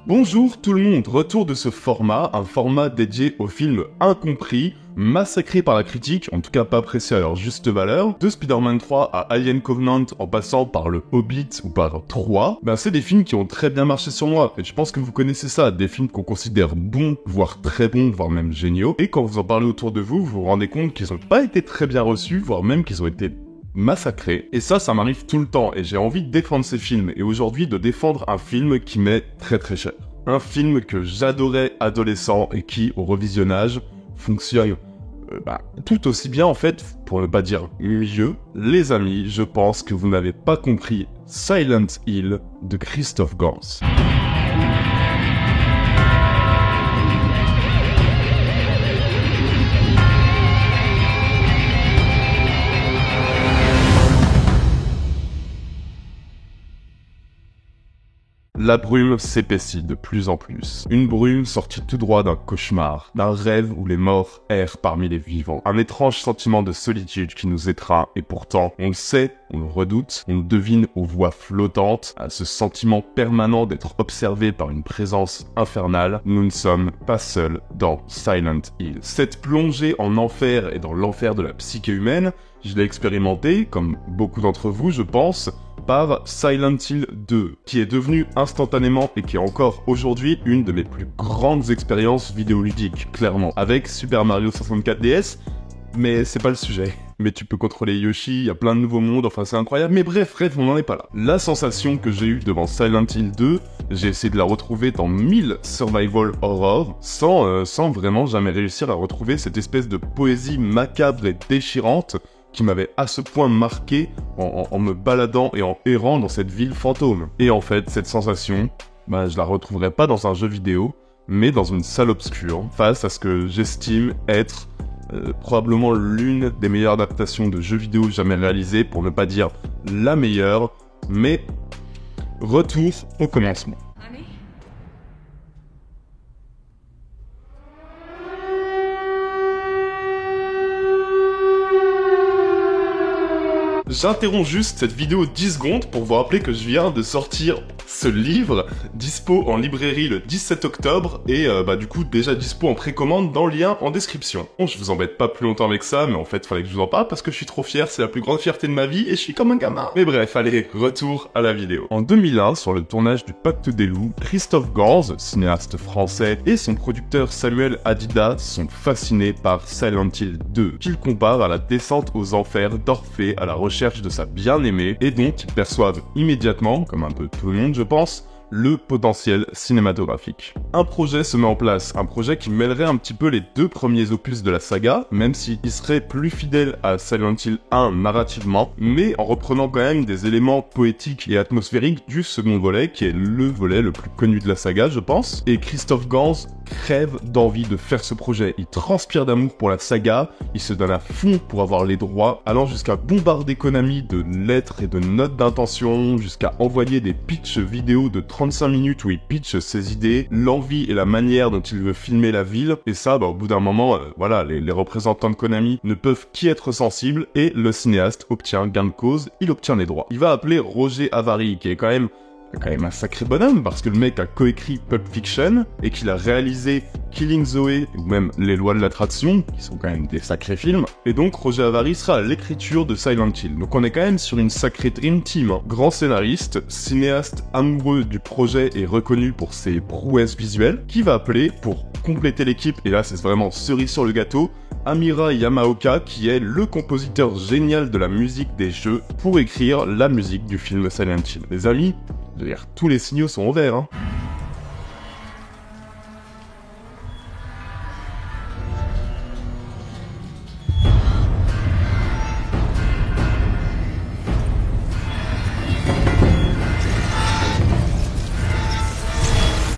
Bonjour tout le monde, retour de ce format, un format dédié aux films incompris, massacrés par la critique, en tout cas pas appréciés à leur juste valeur, de Spider-Man 3 à Alien Covenant en passant par le Hobbit ou par 3, c'est des films qui ont très bien marché sur moi, et je pense que vous connaissez ça, des films qu'on considère bons, voire très bons, voire même géniaux, et quand vous en parlez autour de vous, vous vous rendez compte qu'ils n'ont pas été très bien reçus, voire même qu'ils ont été massacré. Et ça m'arrive tout le temps, et j'ai envie de défendre ces films, et aujourd'hui de défendre un film qui m'est très très cher. Un film que j'adorais adolescent, et qui, au revisionnage, fonctionne tout aussi bien en fait, pour ne pas dire mieux. Les amis, je pense que vous n'avez pas compris Silent Hill de Christophe Gans. La brume s'épaissit de plus en plus. Une brume sortie tout droit d'un cauchemar, d'un rêve où les morts errent parmi les vivants. Un étrange sentiment de solitude qui nous étreint, et pourtant, on le sait, on le redoute, on le devine aux voix flottantes, à ce sentiment permanent d'être observé par une présence infernale. Nous ne sommes pas seuls dans Silent Hill. Cette plongée en enfer et dans l'enfer de la psyché humaine, je l'ai expérimenté, comme beaucoup d'entre vous, je pense, par Silent Hill 2, qui est devenu instantanément et qui est encore aujourd'hui une de mes plus grandes expériences vidéoludiques, clairement. Avec Super Mario 64 DS, mais c'est pas le sujet. Mais tu peux contrôler Yoshi, il y a plein de nouveaux mondes, enfin c'est incroyable, mais bref, on n'en est pas là. La sensation que j'ai eue devant Silent Hill 2, j'ai essayé de la retrouver dans 1000 survival horror, sans vraiment jamais réussir à retrouver cette espèce de poésie macabre et déchirante qui m'avait à ce point marqué en me baladant et en errant dans cette ville fantôme. Et en fait, cette sensation, je la retrouverai pas dans un jeu vidéo, mais dans une salle obscure, face à ce que j'estime être probablement l'une des meilleures adaptations de jeux vidéo jamais réalisées, pour ne pas dire la meilleure, mais retour au commencement. J'interromps juste cette vidéo 10 secondes pour vous rappeler que je viens de sortir ce livre, dispo en librairie le 17 octobre, et du coup déjà dispo en précommande dans le lien en description. Bon, je vous embête pas plus longtemps avec ça, mais en fait fallait que je vous en parle parce que je suis trop fier, c'est la plus grande fierté de ma vie et je suis comme un gamin. Mais bref, allez, retour à la vidéo. En 2001, sur le tournage du Pacte des Loups, Christophe Gans, cinéaste français, et son producteur Samuel Hadida sont fascinés par Silent Hill 2, qu'ils comparent à la descente aux enfers d'Orphée à la recherche de sa bien-aimée, et donc ils perçoivent immédiatement, comme un peu tout le monde je pense, le potentiel cinématographique. Un projet se met en place, un projet qui mêlerait un petit peu les deux premiers opus de la saga, même s'il serait plus fidèle à Silent Hill 1 narrativement, mais en reprenant quand même des éléments poétiques et atmosphériques du second volet, qui est le volet le plus connu de la saga, je pense. Et Christophe Gans crève d'envie de faire ce projet. Il transpire d'amour pour la saga, il se donne à fond pour avoir les droits, allant jusqu'à bombarder Konami de lettres et de notes d'intention, jusqu'à envoyer des pitchs vidéo de 35 minutes où il pitch ses idées, l'envie et la manière dont il veut filmer la ville, et ça, au bout d'un moment, les représentants de Konami ne peuvent qu'y être sensibles, et le cinéaste obtient gain de cause, il obtient les droits. Il va appeler Roger Avary, qui est quand même un sacré bonhomme, parce que le mec a coécrit Pulp Fiction, et qu'il a réalisé Killing Zoe, ou même Les Lois de l'Attraction, qui sont quand même des sacrés films, et donc Roger Avary sera à l'écriture de Silent Hill. Donc on est quand même sur une sacrée dream team, hein. Grand scénariste, cinéaste amoureux du projet et reconnu pour ses prouesses visuelles, qui va appeler, pour compléter l'équipe, et là c'est vraiment cerise sur le gâteau, Amira Yamaoka, qui est le compositeur génial de la musique des jeux, pour écrire la musique du film Silent Hill. Les amis, je veux dire, tous les signaux sont au vert, hein.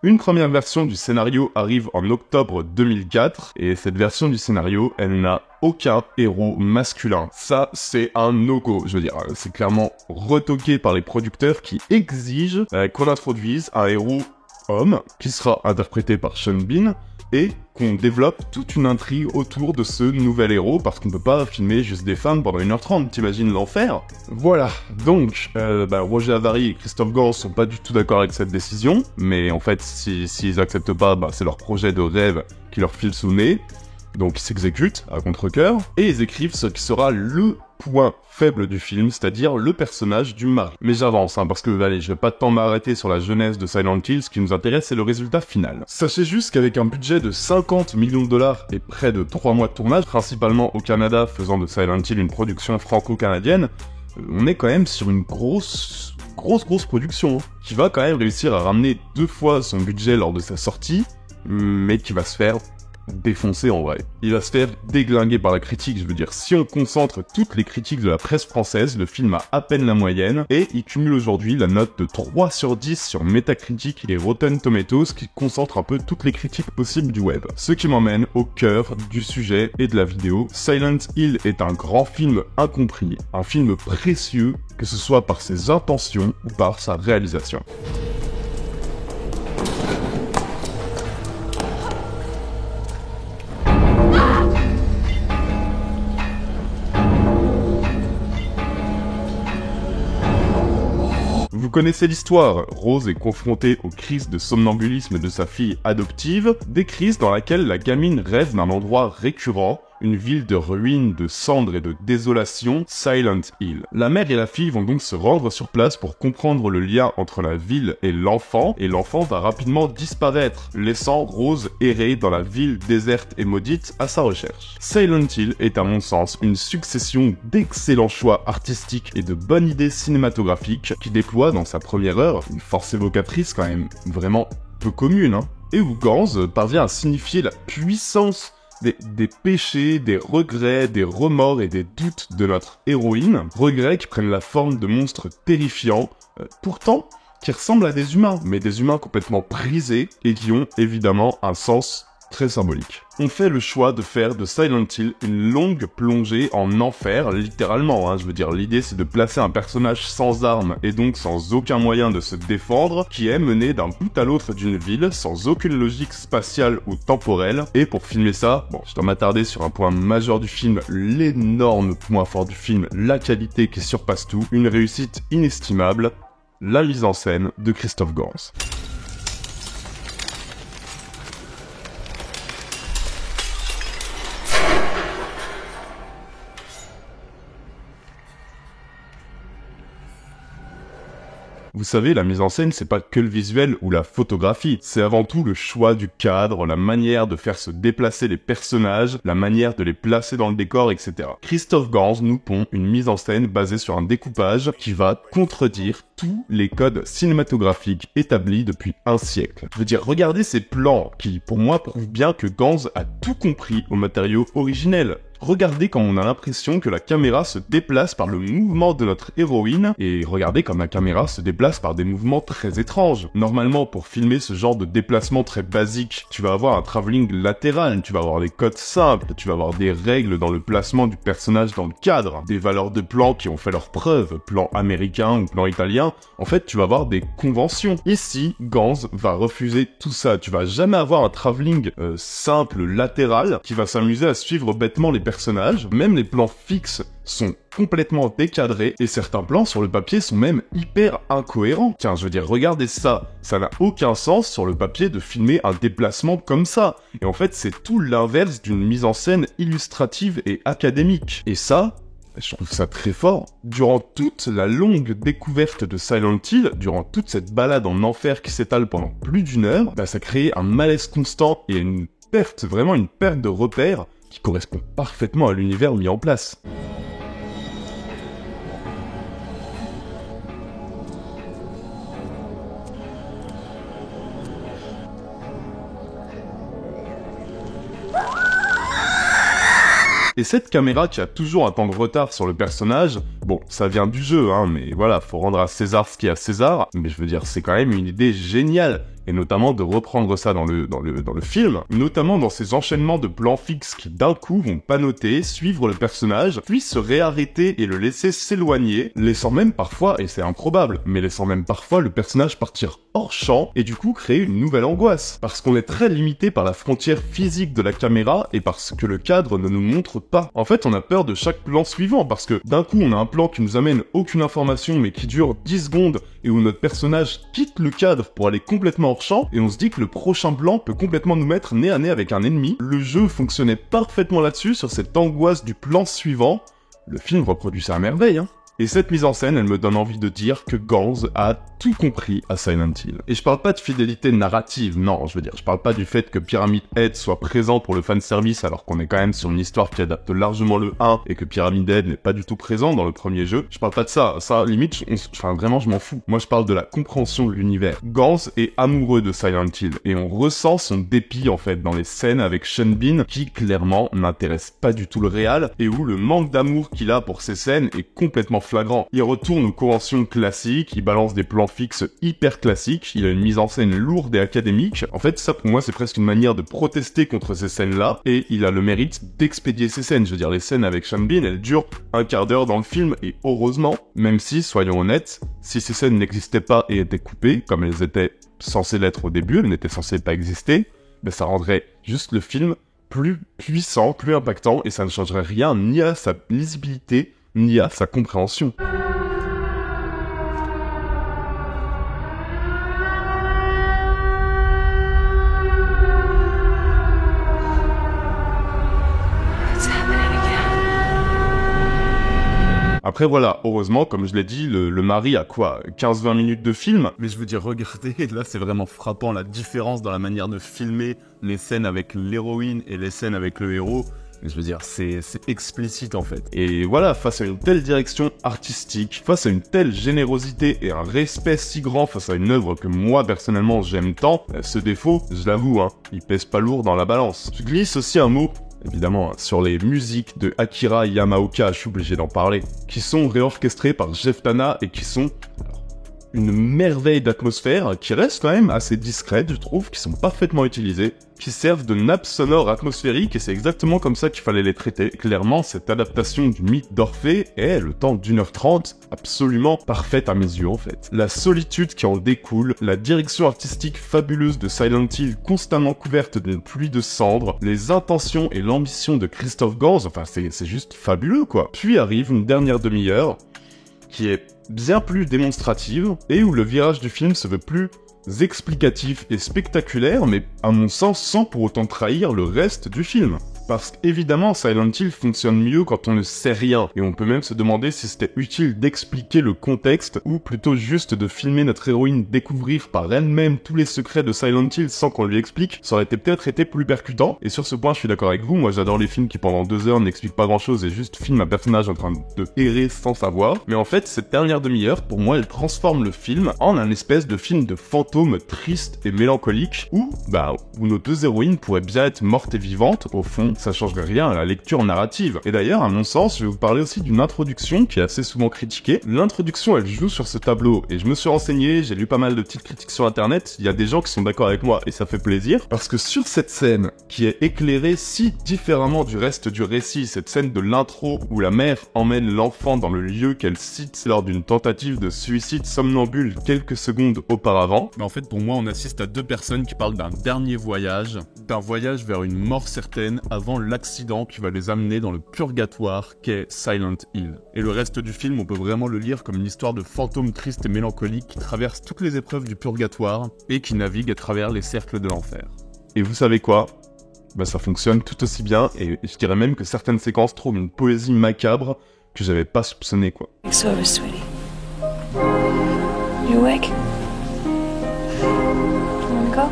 Une première version du scénario arrive en octobre 2004, et cette version du scénario, elle n'a aucun héros masculin. Ça, c'est un no-go. Je veux dire, c'est clairement retoqué par les producteurs qui exigent qu'on introduise un héros homme, qui sera interprété par Sean Bean, et qu'on développe toute une intrigue autour de ce nouvel héros, parce qu'on peut pas filmer juste des femmes pendant 1h30, t'imagines l'enfer? Voilà, donc, Roger Avary et Christophe Gans sont pas du tout d'accord avec cette décision, mais en fait, s'ils acceptent pas, c'est leur projet de rêve qui leur file sous le nez, donc ils s'exécutent à contre-cœur, et ils écrivent ce qui sera le point faible du film, c'est-à-dire le personnage du mari. Mais j'avance, parce que, allez, je vais pas tant m'arrêter sur la jeunesse de Silent Hill, ce qui nous intéresse, c'est le résultat final. Sachez juste qu'avec un budget de 50 millions de dollars et près de 3 mois de tournage, principalement au Canada, faisant de Silent Hill une production franco-canadienne, on est quand même sur une grosse production, qui va quand même réussir à ramener 2 fois son budget lors de sa sortie, mais qui va se faire défoncé en vrai. Il va se faire déglinguer par la critique, je veux dire, si on concentre toutes les critiques de la presse française, le film a à peine la moyenne, et il cumule aujourd'hui la note de 3 sur 10 sur Metacritic et Rotten Tomatoes, qui concentre un peu toutes les critiques possibles du web. Ce qui m'emmène au cœur du sujet et de la vidéo. Silent Hill est un grand film incompris, un film précieux, que ce soit par ses intentions ou par sa réalisation. Vous connaissez l'histoire, Rose est confrontée aux crises de somnambulisme de sa fille adoptive, des crises dans lesquelles la gamine rêve d'un endroit récurrent, une ville de ruines, de cendres et de désolation, Silent Hill. La mère et la fille vont donc se rendre sur place pour comprendre le lien entre la ville et l'enfant va rapidement disparaître, laissant Rose errer dans la ville déserte et maudite à sa recherche. Silent Hill est à mon sens une succession d'excellents choix artistiques et de bonnes idées cinématographiques qui déploient dans sa première heure une force évocatrice quand même vraiment peu commune, et où Gans parvient à signifier la puissance des péchés, des regrets, des remords et des doutes de notre héroïne, regrets qui prennent la forme de monstres terrifiants, pourtant qui ressemblent à des humains, mais des humains complètement brisés et qui ont évidemment un sens très symbolique. On fait le choix de faire de Silent Hill une longue plongée en enfer, littéralement, je veux dire, l'idée c'est de placer un personnage sans armes et donc sans aucun moyen de se défendre, qui est mené d'un bout à l'autre d'une ville, sans aucune logique spatiale ou temporelle, et pour filmer ça, je dois m'attarder sur un point majeur du film, l'énorme point fort du film, la qualité qui surpasse tout, une réussite inestimable, la mise en scène de Christophe Gans. Vous savez, la mise en scène, c'est pas que le visuel ou la photographie, c'est avant tout le choix du cadre, la manière de faire se déplacer les personnages, la manière de les placer dans le décor, etc. Christophe Gans nous pond une mise en scène basée sur un découpage qui va contredire tous les codes cinématographiques établis depuis un siècle. Je veux dire, regardez ces plans qui, pour moi, prouvent bien que Gans a tout compris au matériau originel. Regardez quand on a l'impression que la caméra se déplace par le mouvement de notre héroïne, et regardez comme la caméra se déplace par des mouvements très étranges. Normalement, pour filmer ce genre de déplacement très basique, tu vas avoir un travelling latéral, tu vas avoir des codes simples, tu vas avoir des règles dans le placement du personnage dans le cadre, des valeurs de plan qui ont fait leurs preuves, plan américain ou plan italien. En fait, tu vas avoir des conventions. Ici, Gans va refuser tout ça. Tu vas jamais avoir un travelling simple, latéral, qui va s'amuser à suivre bêtement les personnages. Même les plans fixes sont complètement décadrés et certains plans sur le papier sont même hyper incohérents. Tiens, je veux dire, regardez ça. Ça n'a aucun sens sur le papier de filmer un déplacement comme ça. Et en fait, c'est tout l'inverse d'une mise en scène illustrative et académique. Et ça, je trouve ça très fort. Durant toute la longue découverte de Silent Hill, durant toute cette balade en enfer qui s'étale pendant plus d'1 heure, ça crée un malaise constant et une perte, vraiment une perte de repères qui correspond parfaitement à l'univers mis en place. Et cette caméra qui a toujours un temps de retard sur le personnage, Bon, ça vient du jeu, hein, mais voilà, faut rendre à César ce qui est à César. Mais je veux dire, c'est quand même une idée géniale. Et notamment de reprendre ça dans le film, notamment dans ces enchaînements de plans fixes qui d'un coup vont panoter, suivre le personnage, puis se réarrêter et le laisser s'éloigner, laissant même parfois, et c'est improbable, mais laissant même parfois le personnage partir hors champ et du coup créer une nouvelle angoisse. Parce qu'on est très limité par la frontière physique de la caméra et parce que le cadre ne nous montre pas. En fait, on a peur de chaque plan suivant parce que d'un coup on a un plan qui nous amène aucune information mais qui dure 10 secondes et où notre personnage quitte le cadre pour aller complètement hors champ et on se dit que le prochain plan peut complètement nous mettre nez à nez avec un ennemi. Le jeu fonctionnait parfaitement là-dessus, sur cette angoisse du plan suivant. Le film reproduit ça à merveille, hein. Et cette mise en scène, elle me donne envie de dire que Gans a tout compris à Silent Hill. Et je parle pas de fidélité narrative, non, je parle pas du fait que Pyramid Head soit présent pour le fanservice alors qu'on est quand même sur une histoire qui adapte largement le 1 et que Pyramid Head n'est pas du tout présent dans le premier jeu. Je parle pas de ça, limite, vraiment je m'en fous. Moi je parle de la compréhension de l'univers. Gans est amoureux de Silent Hill et on ressent son dépit en fait dans les scènes avec Sean Bean qui clairement n'intéresse pas du tout le réal et où le manque d'amour qu'il a pour ces scènes est complètement flagrant. Il retourne aux conventions classiques, il balance des plans fixes hyper classiques, il a une mise en scène lourde et académique. En fait, ça pour moi c'est presque une manière de protester contre ces scènes-là, et il a le mérite d'expédier ces scènes. Je veux dire, les scènes avec Sean Bean, elles durent un quart d'heure dans le film, et heureusement, même si, soyons honnêtes, si ces scènes n'existaient pas et étaient coupées, comme elles étaient censées l'être au début, elles n'étaient censées pas exister, ben ça rendrait juste le film plus puissant, plus impactant, et ça ne changerait rien ni à sa lisibilité, ni à sa compréhension. Après voilà, heureusement, comme je l'ai dit, le mari a quoi, 15-20 minutes de film. Mais je veux dire, regardez, là c'est vraiment frappant la différence dans la manière de filmer les scènes avec l'héroïne et les scènes avec le héros. Je veux dire, c'est explicite en fait. Et voilà, face à une telle direction artistique, face à une telle générosité et un respect si grand face à une œuvre que moi personnellement j'aime tant, ce défaut, je l'avoue, hein, il pèse pas lourd dans la balance. Je glisse aussi un mot, évidemment, sur les musiques de Akira Yamaoka, je suis obligé d'en parler, qui sont réorchestrées par Jeff Tana et qui sont une merveille d'atmosphère qui reste quand même assez discrète, je trouve, qui sont parfaitement utilisées, qui servent de nappe sonore atmosphérique, et c'est exactement comme ça qu'il fallait les traiter. Clairement, cette adaptation du mythe d'Orphée est, le temps d'1h30, absolument parfaite à mes yeux en fait. La solitude qui en découle, la direction artistique fabuleuse de Silent Hill constamment couverte d'une pluie de cendres, les intentions et l'ambition de Christophe Gans, enfin c'est juste fabuleux quoi. Puis arrive une dernière demi-heure, qui est bien plus démonstrative, et où le virage du film se veut plus explicatif et spectaculaire, mais à mon sens sans pour autant trahir le reste du film. Parce qu'évidemment, Silent Hill fonctionne mieux quand on ne sait rien, et on peut même se demander si c'était utile d'expliquer le contexte, ou plutôt juste de filmer notre héroïne découvrir par elle-même tous les secrets de Silent Hill sans qu'on lui explique, ça aurait peut-être été plus percutant, et sur ce point je suis d'accord avec vous, moi j'adore les films qui pendant 2 heures n'expliquent pas grand chose et juste filment un personnage en train de errer sans savoir, mais en fait cette dernière demi-heure, pour moi elle transforme le film en un espèce de film de fantôme triste et mélancolique, où nos 2 héroïnes pourraient bien être mortes et vivantes, au fond, ça changerait rien à la lecture narrative. Et d'ailleurs, à mon sens, je vais vous parler aussi d'une introduction qui est assez souvent critiquée. L'introduction, elle joue sur ce tableau, et je me suis renseigné, j'ai lu pas mal de petites critiques sur internet, il y a des gens qui sont d'accord avec moi, et ça fait plaisir, parce que sur cette scène, qui est éclairée si différemment du reste du récit, cette scène de l'intro où la mère emmène l'enfant dans le lieu qu'elle cite lors d'une tentative de suicide somnambule quelques secondes auparavant, mais en fait, pour moi, on assiste à 2 personnes qui parlent d'un dernier voyage, d'un voyage vers une mort certaine avant l'accident qui va les amener dans le purgatoire qu'est Silent Hill. Et le reste du film, on peut vraiment le lire comme une histoire de fantôme triste et mélancolique qui traverse toutes les épreuves du purgatoire et qui navigue à travers les cercles de l'enfer. Et vous savez quoi ? Ça fonctionne tout aussi bien, et je dirais même que certaines séquences trouvent une poésie macabre que j'avais pas soupçonnée quoi. It's over, sweetie. You awake? You wanna go?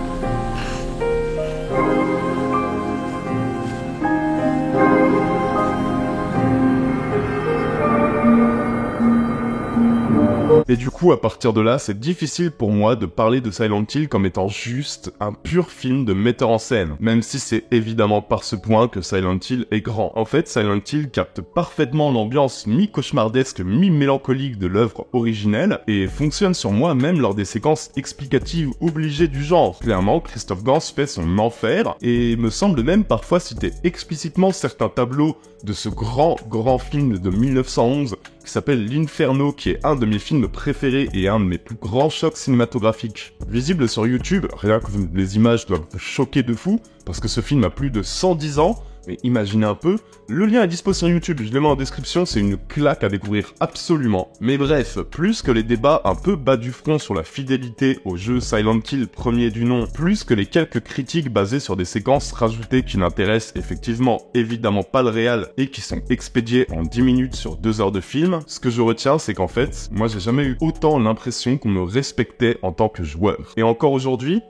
Et du coup, coup, à partir de là, c'est difficile pour moi de parler de Silent Hill comme étant juste un pur film de metteur en scène, même si c'est évidemment par ce point que Silent Hill est grand. En fait, Silent Hill capte parfaitement l'ambiance mi-cauchemardesque, mi-mélancolique de l'œuvre originelle, et fonctionne sur moi même lors des séquences explicatives obligées du genre. Clairement, Christophe Gans fait son enfer, et me semble même parfois citer explicitement certains tableaux de ce grand film de 1911 qui s'appelle L'Inferno, qui est un de mes films préférés et un de mes plus grands chocs cinématographiques. Visible sur YouTube, rien que les images doivent vous choquer de fou, parce que ce film a plus de 110 ans, mais imaginez un peu, le lien est dispo sur YouTube, je le mets en description, c'est une claque à découvrir absolument. Mais bref, plus que les débats un peu bas du front sur la fidélité au jeu Silent Hill premier du nom, plus que les quelques critiques basées sur des séquences rajoutées qui n'intéressent effectivement évidemment pas le réal et qui sont expédiées en 10 minutes sur 2 heures de film, ce que je retiens c'est qu'en fait, moi j'ai jamais eu autant l'impression qu'on me respectait en tant que joueur. Et encore aujourd'hui,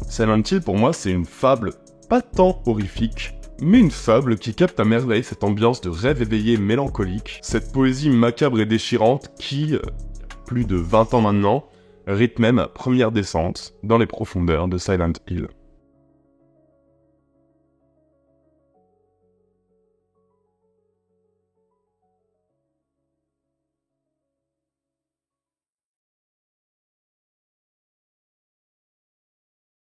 Silent Hill pour moi c'est une fable pas tant horrifique, mais une fable qui capte à merveille cette ambiance de rêve éveillé mélancolique, cette poésie macabre et déchirante qui, plus de 20 ans maintenant, rythme même ma première descente dans les profondeurs de Silent Hill.